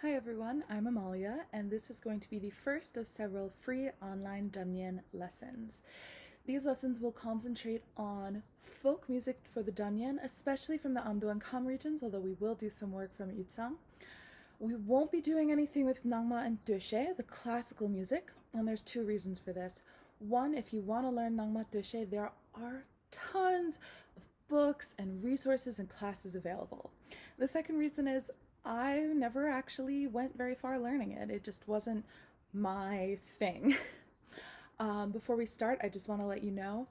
Hi everyone, I'm Amalia, and this is going to be the first of several free online Dramyen lessons. These lessons will concentrate on folk music for the Dramyen, especially from the Amdo and Kam regions, although we will do some work from Yutsang. We won't be doing anything with Nangma and Döshe, the classical music, and there's two reasons for this. One, if you want to learn Nangma Döshe, there are tons of books and resources and classes available. The second reason is I never actually went very far learning it. It just wasn't my thing. Before we start, I just want to let you know,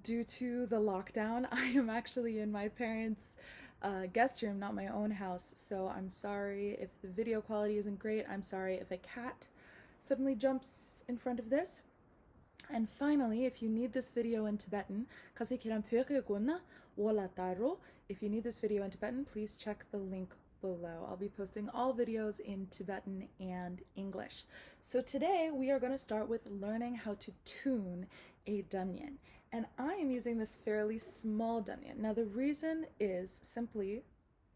due to the lockdown, I am actually in my parents' guest room, not my own house. So I'm sorry if the video quality isn't great. I'm sorry if a cat suddenly jumps in front of this. And finally, if you need this video in Tibetan, if you need this video in Tibetan, please check the link below. I'll be posting all videos in Tibetan and English. So today we are going to start with learning how to tune a Dramyen. And I am using this fairly small Dramyen. Now the reason is simply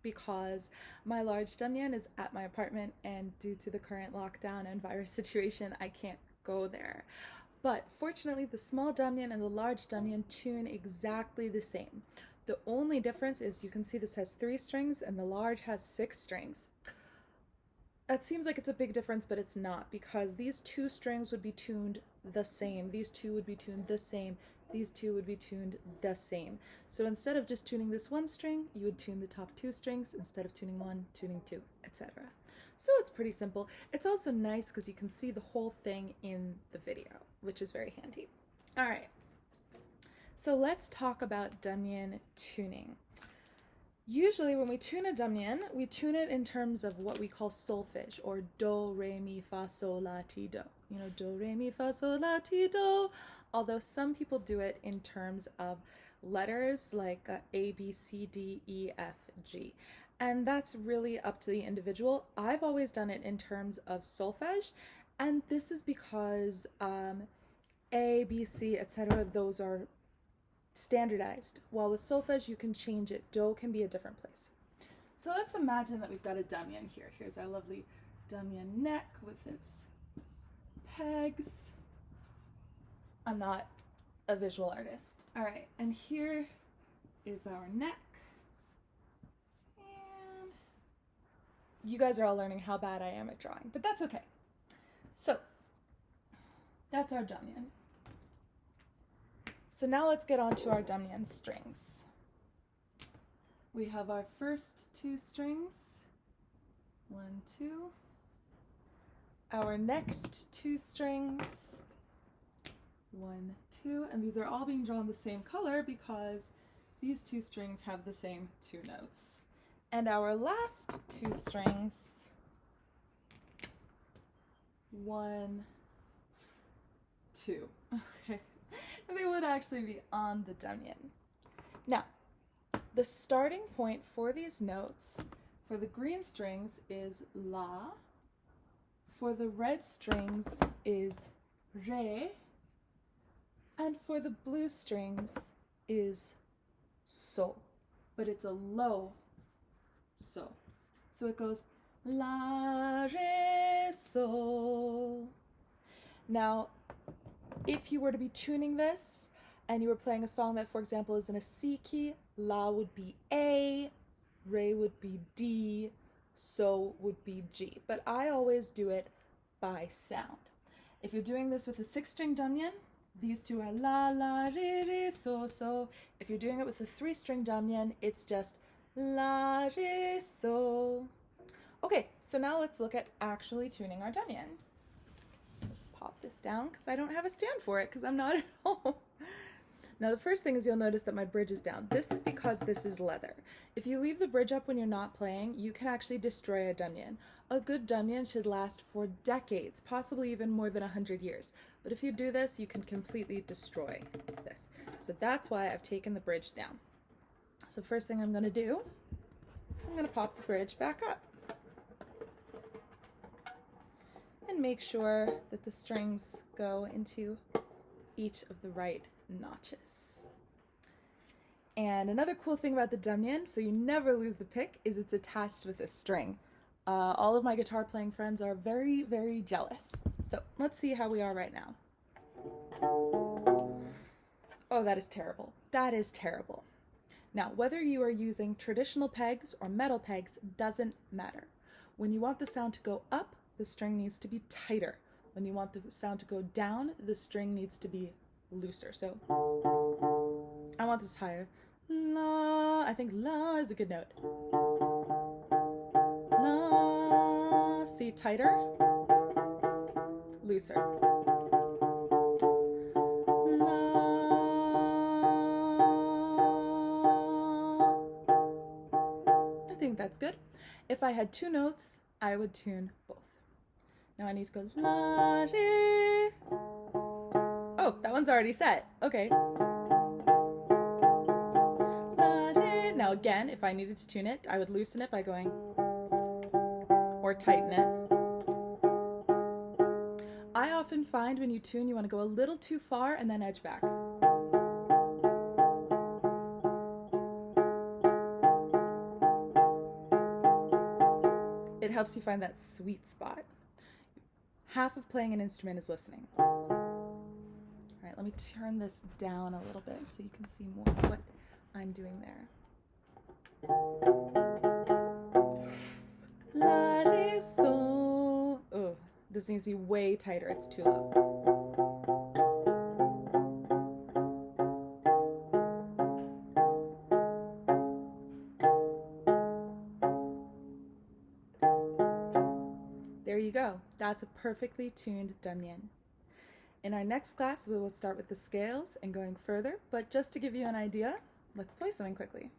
because my large Dramyen is at my apartment, and due to the current lockdown and virus situation, I can't go there. But fortunately, the small Dramyen and the large Dramyen tune exactly the same. The only difference is you can see this has 3 strings and the large has 6 strings. That seems like it's a big difference, but it's not, because these 2 strings would be tuned the same. These 2 would be tuned the same. These 2 would be tuned the same. So instead of just tuning this 1 string, you would tune the top 2 strings. Instead of tuning 1, tuning 2, etc. So it's pretty simple. It's also nice because you can see the whole thing in the video, which is very handy. All right. So let's talk about Dramyen tuning. Usually when we tune a Dramyen, we tune it in terms of what we call solfege, or do, re, mi, fa, sol, la, ti, do. You know, do, re, mi, fa, sol, la, ti, do. Although some people do it in terms of letters like A, B, C, D, E, F, G. And that's really up to the individual. I've always done it in terms of solfege, and this is because A, B, C, etc., those are standardized, while with solfege you can change it. Do can be a different place. So let's imagine that we've got a Dramyen here. Here's our lovely Dramyen neck with its pegs. I'm not a visual artist. All right, and here is our neck. And you guys are all learning how bad I am at drawing, but that's okay. So that's our Dramyen. So now let's get on to our Dramyen strings. We have our first 2 strings, 1, 2. Our next 2 strings, 1, 2, and these are all being drawn the same color because these 2 strings have the same 2 notes. And our last 2 strings, 1, 2. Okay. They would actually be on the Dramyen. Now, the starting point for these notes for the green strings is la, for the red strings is re, and for the blue strings is so, but it's a low so. So it goes la, re, so. Now, if you were to be tuning this and you were playing a song that, for example, is in a C key, la would be A, re would be D, so would be G. But I always do it by sound. If you're doing this with a 6-string Dramyen, these 2 are la, la, re, re, so, so. If you're doing it with a 3-string Dramyen, it's just la, re, so. Okay, so now let's look at actually tuning our Dramyen. Just pop this down because I don't have a stand for it because I'm not at home. Now the first thing is you'll notice that my bridge is down. This is because this is leather. If you leave the bridge up when you're not playing, you can actually destroy a Dramyen. A good Dramyen should last for decades, possibly even more than 100 years. But if you do this, you can completely destroy this. So that's why I've taken the bridge down. So first thing I'm going to do is I'm going to pop the bridge back up. And make sure that the strings go into each of the right notches. And another cool thing about the Dramyen, so you never lose the pick, is it's attached with a string. All of my guitar playing friends are very, very jealous. So let's see how we are right now. Oh, that is terrible. That is terrible. Now, whether you are using traditional pegs or metal pegs doesn't matter. When you want the sound to go up, the string needs to be tighter. When you want the sound to go down, the string needs to be looser. So I want this higher. La, I think la is a good note. La, see, tighter, looser. La. I think that's good. If I had two notes, I would tune both. Now I need to go la, re. Oh, that one's already set. Okay. La, re. Now again, if I needed to tune it, I would loosen it by going or tighten it. I often find when you tune, you want to go a little too far and then edge back. It helps you find that sweet spot. Half of playing an instrument is listening. All right, let me turn this down a little bit so you can see more of what I'm doing there. La, re, sol. Oh, this needs to be way tighter. It's too low. There you go. That's a perfectly tuned Dramyen. In our next class, we will start with the scales and going further, but just to give you an idea, let's play something quickly.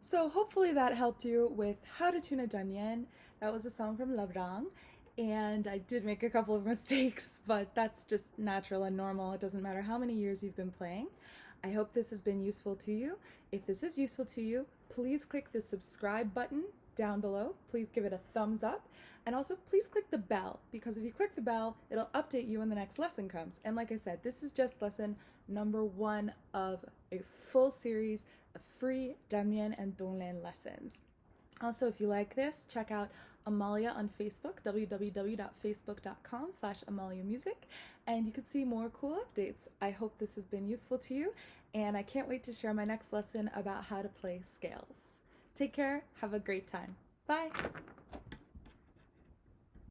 So hopefully that helped you with how to tune a Dranyen. That was a song from Lavrang, and I did make a couple of mistakes, but that's just natural and normal. It doesn't matter how many years you've been playing. I hope this has been useful to you. If this is useful to you, please click the subscribe button down below. Please give it a thumbs up, and also please click the bell, because if you click the bell, it'll update you when the next lesson comes. And like I said, this is just lesson number 1 of a full series of free Dramyen and Donglen lessons. Also, if you like this, check out Amalia on Facebook, www.facebook.com/AmaliaMusic, and you can see more cool updates. I hope this has been useful to you, and I can't wait to share my next lesson about how to play scales. Take care, have a great time. Bye!